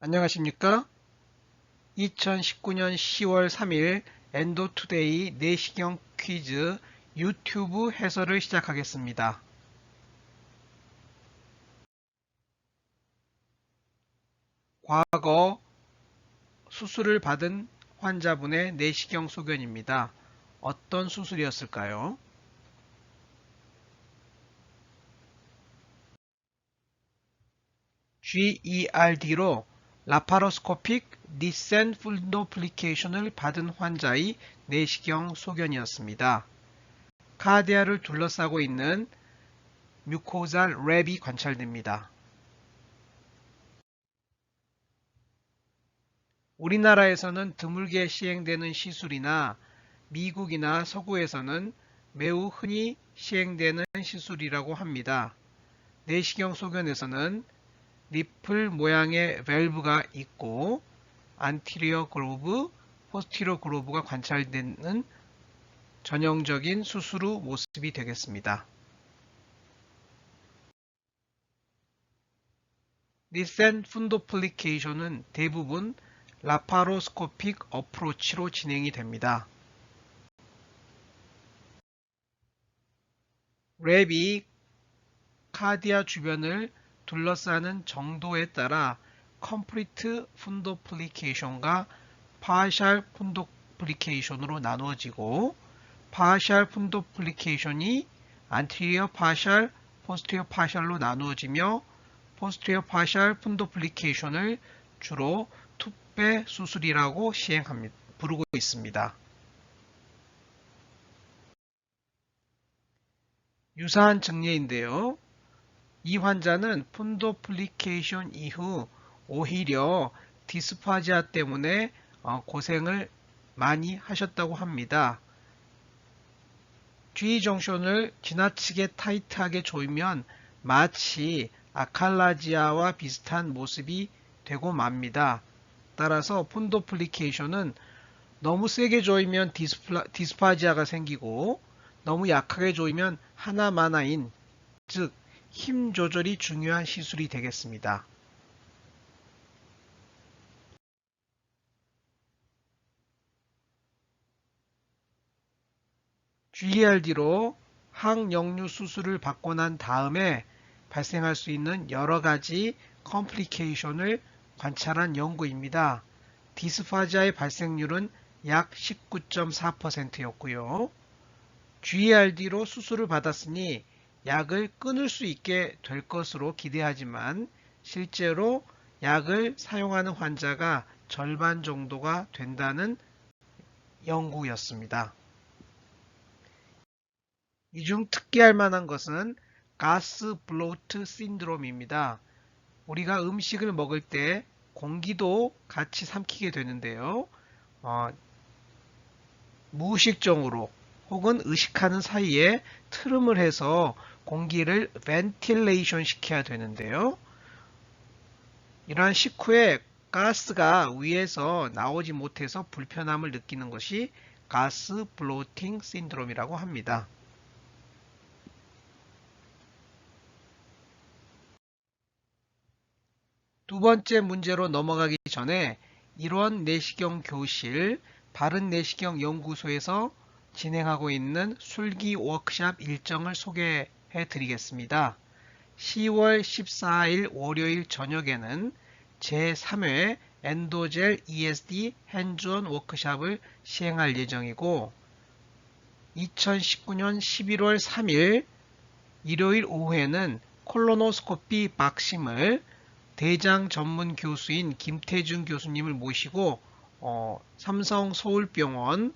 안녕하십니까? 2019년 10월 3일 엔도투데이 내시경 퀴즈 유튜브 해설을 시작하겠습니다. 과거 수술을 받은 환자분의 내시경 소견입니다. 어떤 수술이었을까요? GERD로 라파로스코픽 디센 푼도플리케이션을 받은 환자의 내시경 소견이었습니다. 카디아를 둘러싸고 있는 뮤코잘 랩이 관찰됩니다. 우리나라에서는 드물게 시행되는 시술이나 미국이나 서구에서는 매우 흔히 시행되는 시술이라고 합니다. 내시경 소견에서는 니플 모양의 밸브가 있고 안티리어 그로브, 포스티리어 그로브가 관찰되는 전형적인 수술 후 모습이 되겠습니다. 디센 푼도플리케이션은 대부분 라파로스코픽 어프로치로 진행이 됩니다. 랩이 카디아 주변을 둘러싸는 정도에 따라 컴플리트 푼도플리케이션과 파셜 푼도플리케이션으로 나누어지고 파셜 푼도플리케이션이 안티리어 파셜, 포스티리어 파셜로 나누어지며 포스티리어 파셜 푼도플리케이션을 주로 투배 수술이라고 부르고 있습니다. 유사한 증례인데요. 이 환자는 푼도플리케이션 이후 오히려 디스파지아 때문에 고생을 많이 하셨다고 합니다. G정션을 지나치게 타이트하게 조이면 마치 아칼라지아와 비슷한 모습이 되고 맙니다. 따라서 푼도플리케이션은 너무 세게 조이면 디스파지아가 생기고 너무 약하게 조이면 하나마나인, 즉 힘 조절이 중요한 시술이 되겠습니다. GERD로 항역류 수술을 받고 난 다음에 발생할 수 있는 여러 가지 컴플리케이션을 관찰한 연구입니다. 디스파지아의 발생률은 약 19.4%였고요. GERD로 수술을 받았으니 약을 끊을 수 있게 될 것으로 기대하지만 실제로 약을 사용하는 환자가 절반 정도가 된다는 연구였습니다. 이 중 특기할 만한 것은 가스 블로트 신드롬입니다. 우리가 음식을 먹을 때 공기도 같이 삼키게 되는데요. 무의식적으로 혹은 의식하는 사이에 트름을 해서 공기를 벤틸레이션 시켜야 되는데요. 이러한 식후에 가스가 위에서 나오지 못해서 불편함을 느끼는 것이 가스 블로팅 신드롬이라고 합니다. 두 번째 문제로 넘어가기 전에 일원 내시경 교실 바른 내시경 연구소에서 진행하고 있는 술기 워크샵 일정을 소개해 드리겠습니다. 10월 14일 월요일 저녁에는 제3회 엔도젤 ESD 핸즈온 워크샵을 시행할 예정이고 2019년 11월 3일 일요일 오후에는 콜로노스코피 박심을 대장 전문 교수인 김태준 교수님을 모시고 삼성 서울병원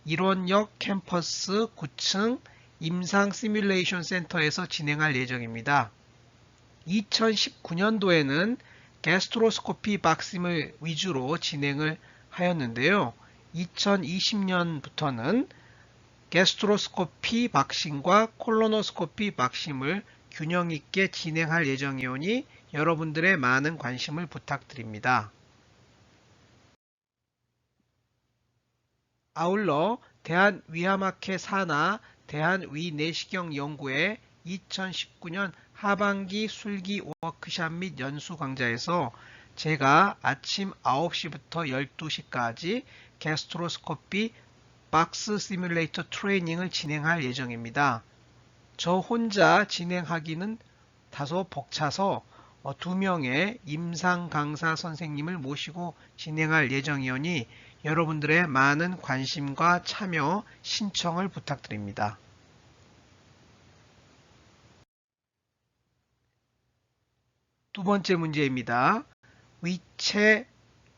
일원역 캠퍼스 9층 임상 시뮬레이션 센터에서 진행할 예정입니다. 2019년도에는 게스트로스코피 박심을 위주로 진행을 하였는데요. 2020년부터는 게스트로스코피 박심과 콜로노스코피 박심을 균형 있게 진행할 예정이오니 여러분들의 많은 관심을 부탁드립니다. 아울러 대한위아마케 산하 대한위내시경연구회 2019년 하반기 술기 워크샵 및 연수 강좌에서 제가 아침 9시부터 12시까지 게스트로스코피 박스 시뮬레이터 트레이닝을 진행할 예정입니다. 저 혼자 진행하기는 다소 벅차서 2명의 임상 강사 선생님을 모시고 진행할 예정이오니 여러분들의 많은 관심과 참여, 신청을 부탁드립니다. 두 번째 문제입니다. 위체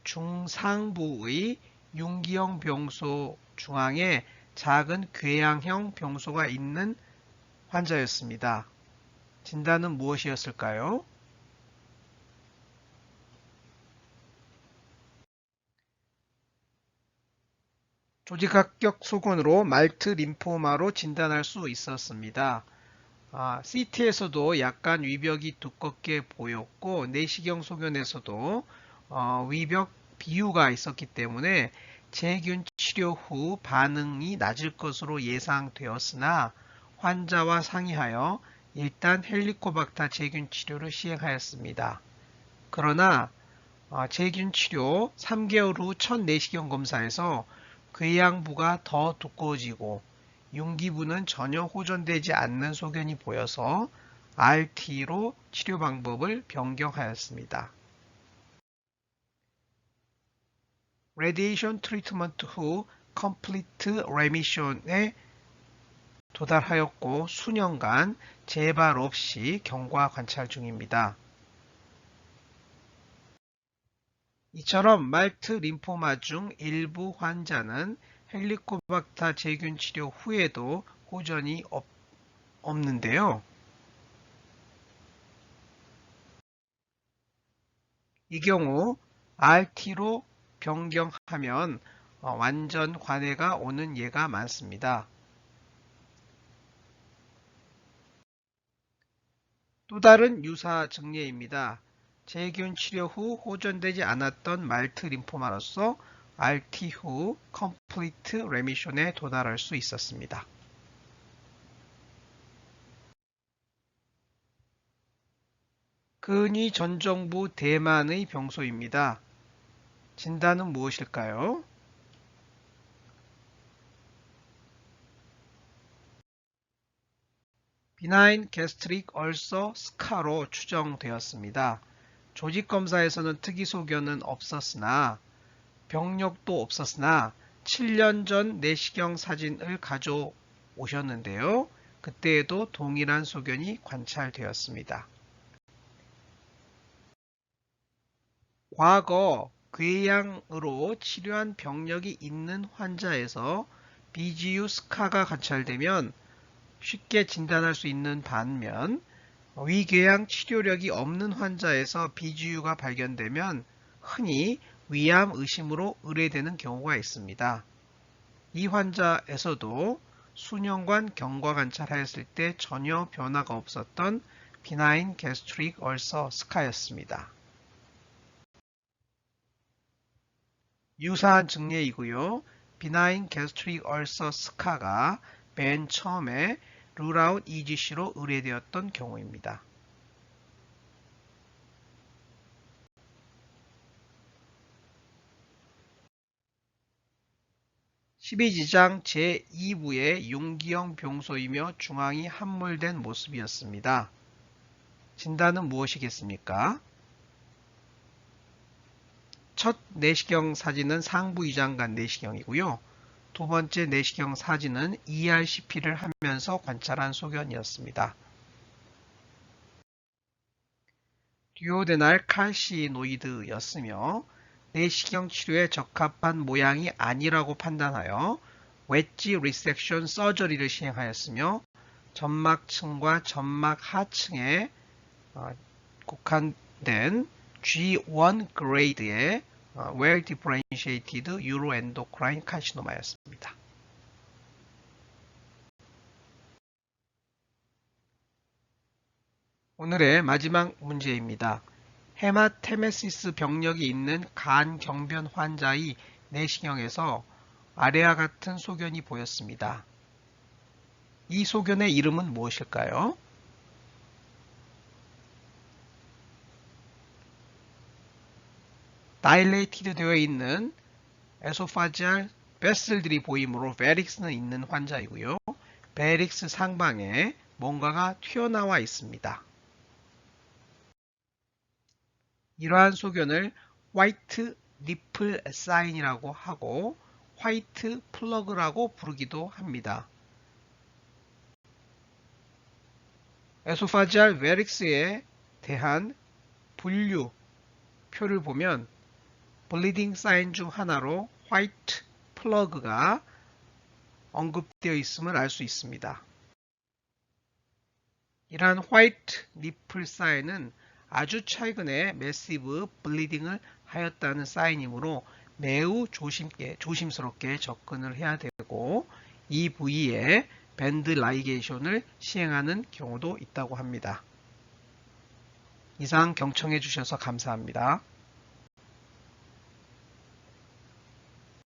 중상부의 융기형 병소 중앙에 작은 궤양형 병소가 있는 환자였습니다. 진단은 무엇이었을까요? 조직합격 소견으로 말트 림포마로 진단할 수 있었습니다. CT에서도 약간 위벽이 두껍게 보였고 내시경 소견에서도 위벽 비유가 있었기 때문에 제균 치료 후 반응이 낮을 것으로 예상되었으나 환자와 상의하여 일단 헬리코박터 제균 치료를 시행하였습니다. 그러나 제균 치료 3개월 후 첫 내시경 검사에서 궤양부가 더 두꺼워지고 융기부는 전혀 호전되지 않는 소견이 보여서 RT로 치료 방법을 변경하였습니다. 레디에이션 트리트먼트 후 컴플리트 레미션에 도달하였고 수년간 재발 없이 경과 관찰 중입니다. 이처럼 말트 림포마 중 일부 환자는 헬리코박터 제균 치료 후에도 호전이 없는데요. 이 경우 RT로 변경하면 완전 관해가 오는 예가 많습니다. 또 다른 유사 증례입니다. 제균 치료 후 호전되지 않았던 말트 림포마로서 RT 후 컴플리트 레미션에 도달할 수 있었습니다. 근위 전정부 대만의 병소입니다. 진단은 무엇일까요? 비나인 게스트릭 얼서 스카로 추정되었습니다. 조직검사에서는 특이소견은 없었으나 병력도 없었으나 7년 전 내시경 사진을 가져오셨는데요. 그때에도 동일한 소견이 관찰되었습니다. 과거 궤양으로 치료한 병력이 있는 환자에서 BGU 스카가 관찰되면 쉽게 진단할 수 있는 반면 위궤양 치료력이 없는 환자에서 BGU가 발견되면 흔히 위암 의심으로 의뢰되는 경우가 있습니다. 이 환자에서도 수년간 경과 관찰하였을 때 전혀 변화가 없었던 비나인 게스트릭 얼서 스카였습니다. 유사한 증례이고요. 비나인 게스트릭 얼서 스카가 맨 처음에 룰아웃 EGC로 의뢰되었던 경우입니다. 12지장 제2부의 융기형 병소이며 중앙이 함몰된 모습이었습니다. 진단은 무엇이겠습니까? 첫 내시경 사진은 상부 이장관 내시경이고요. 두 번째 내시경 사진은 ERCP를 하면서 관찰한 소견이었습니다. 듀오데날 칼시노이드였으며 내시경 치료에 적합한 모양이 아니라고 판단하여 웨지 리섹션 서저리를 시행하였으며 점막층과 점막 하층에 국한된 G1 그레이드의 well differentiated neuroendocrine carcinoma였습니다. 오늘의 마지막 문제입니다. 헤마테메시스 병력이 있는 간경변 환자의 내시경에서 아래와 같은 소견이 보였습니다. 이 소견의 이름은 무엇일까요? 다일레이티드 되어 있는 에소파지알 베슬들이 보이므로 베릭스는 있는 환자이고요. 베릭스 상방에 뭔가가 튀어나와 있습니다. 이러한 소견을 화이트 니플 사인이라고 하고 화이트 플러그라고 부르기도 합니다. 에소파지알 베릭스에 대한 분류 표를 보면 블리딩 사인 중 하나로 화이트 플러그가 언급되어 있음을 알 수 있습니다. 이러한 화이트 니플 사인은 아주 최근에 매시브 블리딩을 하였다는 사인이므로 매우 조심스럽게 접근을 해야 되고 이 부위에 밴드 라이게이션을 시행하는 경우도 있다고 합니다. 이상 경청해 주셔서 감사합니다.